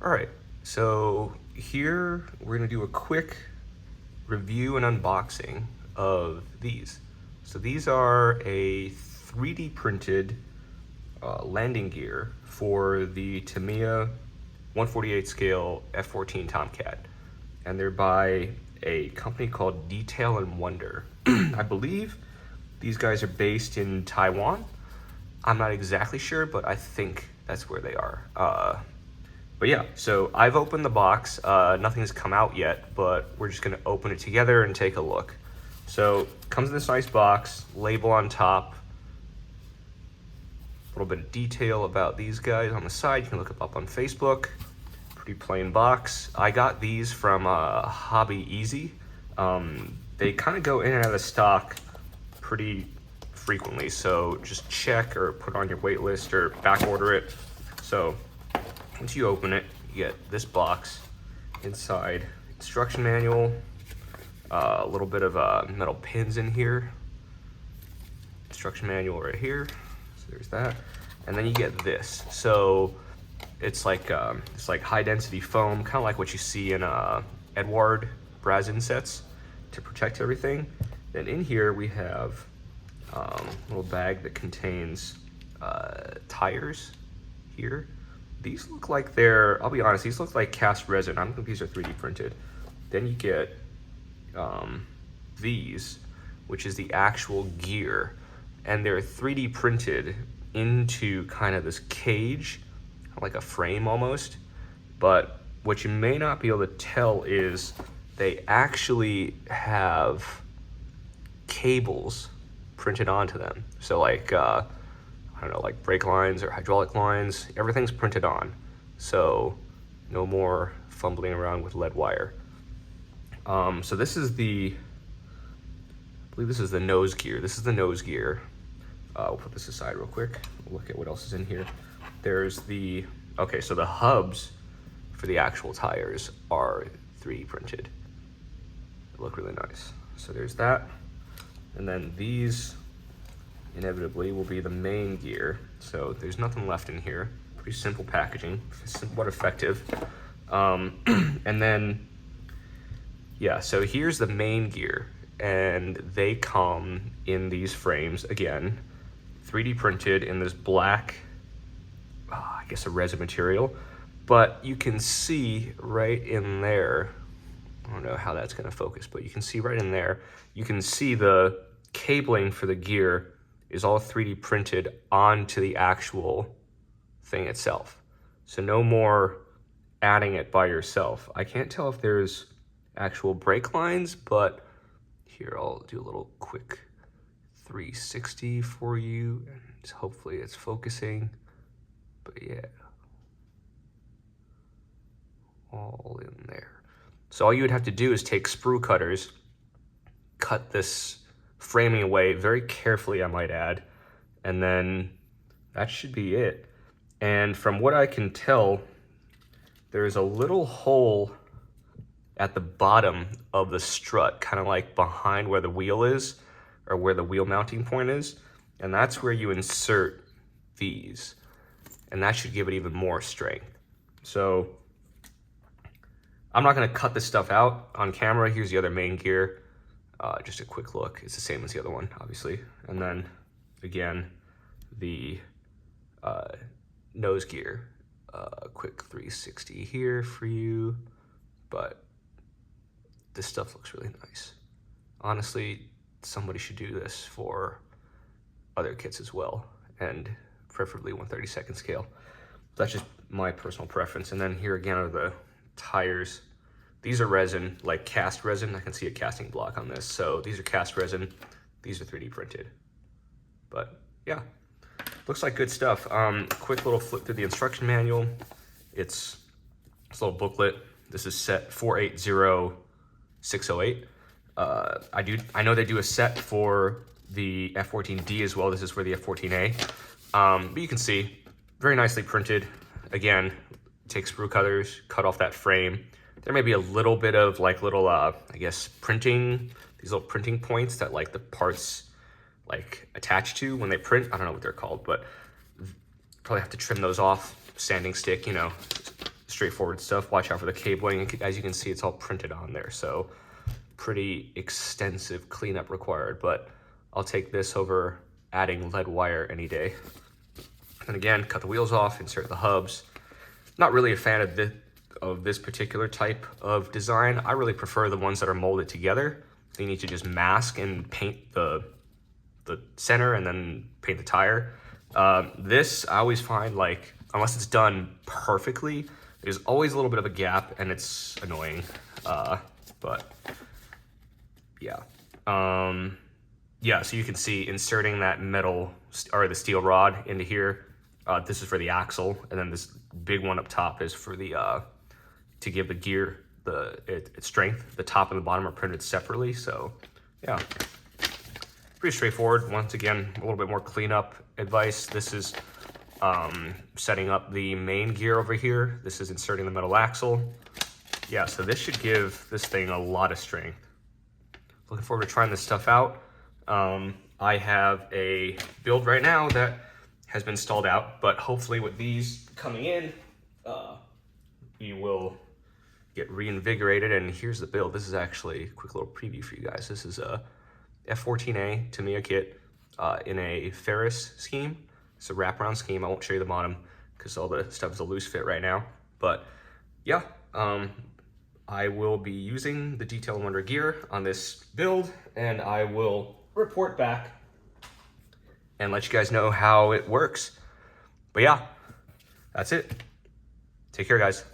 All right, so here we're gonna do a quick review and unboxing of these. So these are a 3D printed landing gear for the Tamiya 148 scale F-14 Tomcat. And they're by a company called Detail and Wonder. I believe these guys are based in Taiwan. I'm not exactly sure, but I think that's where they are. But yeah, so I've opened the box. Nothing has come out yet, but we're just gonna open it together and take a look. So it comes in this nice box, label on top, a little bit of detail about these guys on the side. You can look them up on Facebook. Pretty plain box. I got these from Hobby Easy. They kind of go in and out of stock pretty frequently, so just check or put on your wait list or back order it. So once you open it, you get this box. Inside, instruction manual, a little bit of metal pins in here, instruction manual right here, so there's that. And then you get this. So it's like high density foam, kind of like what you see in Edward Brazin sets to protect everything. Then in here we have a little bag that contains tires here. These look like they're, I'll be honest, these look like cast resin. I don't think these are 3D printed. Then you get these, which is the actual gear. And they're 3D printed into kind of this cage, like a frame almost. But what you may not be able to tell is they actually have cables printed onto them. So like, I don't know, like brake lines or hydraulic lines, everything's printed on. So no more fumbling around with lead wire. So this is the, I believe this is the nose gear. This is the nose gear. We'll put this aside real quick. We'll look at what else is in here. There's the, okay, so the hubs for the actual tires are 3D printed. They look really nice. So there's that. And then these inevitably will be the main gear. So there's nothing left in here. Pretty simple packaging, somewhat effective. And then, yeah, so here's the main gear, and they come in these frames, again, 3D printed in this black, I guess a resin material, but you can see right in there, I don't know how that's gonna focus, but you can see right in there, you can see the cabling for the gear is all 3D printed onto the actual thing itself. So no more adding it by yourself. I can't tell if there's actual brake lines, but here I'll do a little quick 360 for you, and hopefully it's focusing. But yeah, all in there. So all you would have to do is take sprue cutters, cut this framing away very carefully, I might add, and then that should be it. And from what I can tell, there's a little hole at the bottom of the strut, kind of like behind where the wheel is, or where the wheel mounting point is, and that's where you insert these, and that should give it even more strength. So I'm not gonna cut this stuff out on camera. Here's the other main gear. Just a quick look. It's the same as the other one, obviously. And then, again, the nose gear. Quick 360 here for you. But this stuff looks really nice. Honestly, somebody should do this for other kits as well, and preferably 1/32 scale. That's just my personal preference. And then here again are the tires. These are resin, like cast resin. I can see a casting block on this. So these are cast resin. These are 3D printed. But yeah, looks like good stuff. Quick little flip through the instruction manual. It's this little booklet. This is set 480608. I know they do a set for the F-14D as well. This is for the F-14A. But you can see, very nicely printed. Again, take sprue cutters, cut off that frame. There may be a little bit of like little, I guess, printing, these little printing points that like the parts like attach to when they print. I don't know what they're called, but probably have to trim those off, sanding stick, you know, straightforward stuff. Watch out for the cabling. As you can see, it's all printed on there, so pretty extensive cleanup required, but I'll take this over adding lead wire any day. And again, cut the wheels off, insert the hubs. Not really a fan of this particular type of design. I really prefer the ones that are molded together. You need to just mask and paint the center and then paint the tire. This, I always find, like, unless it's done perfectly, there's always a little bit of a gap, and it's annoying. But yeah. Yeah, so you can see inserting that metal or the steel rod into here. This is for the axle, and then this big one up top is for the to give the gear its strength. The top and the bottom are printed separately, so yeah, pretty straightforward. Once again, a little bit more cleanup advice. This is setting up the main gear over here. This is inserting the metal axle. Yeah, so this should give this thing a lot of strength. Looking forward to trying this stuff out. I have a build right now that has been stalled out, but hopefully with these coming in, we will get reinvigorated. And here's the build. This is actually a quick little preview for you guys. This is a F-14A Tamiya kit in a Ferris scheme. It's a wraparound scheme. I won't show you the bottom because all the stuff is a loose fit right now. But yeah, I will be using the Detail and Wonder gear on this build, and I will report back and let you guys know how it works. But yeah, that's it. Take care, guys.